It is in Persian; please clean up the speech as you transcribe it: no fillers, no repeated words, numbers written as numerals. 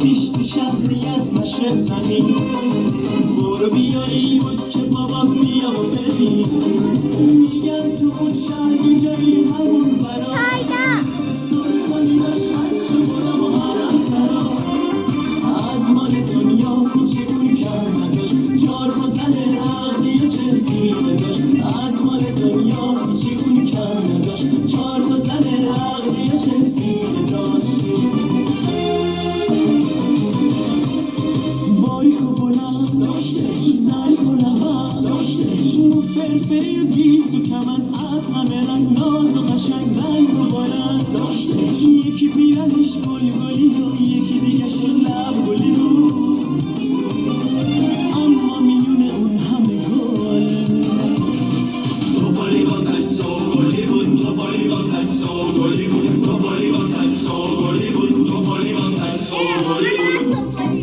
پیش تو شهری از مشرق زمین برو بیایی بود که بابا بیا و ببین میگن تو اون شهر یه جایی همون برا سلطانی داشت هست و برا و حرم سرا از مال دنیا کوچکون کم نداشت چار با زن عقلی و چنسی نداشت از مال دنیا کوچکون کم نداشت چار با زن عقلی و چنسی نداشت فرفری و گیز و کمند از همه رنگ ناز و قشنگ رنگ و بلند داشته یکی پیرنش گلگلی و یکی دیگش لب گلی رو اما میونه اون همه گل توپالی واسش سوگلی بود توپالی واسش سوگلی بود توپالی واسش سوگلی بود توپالی واسش سوگلی بود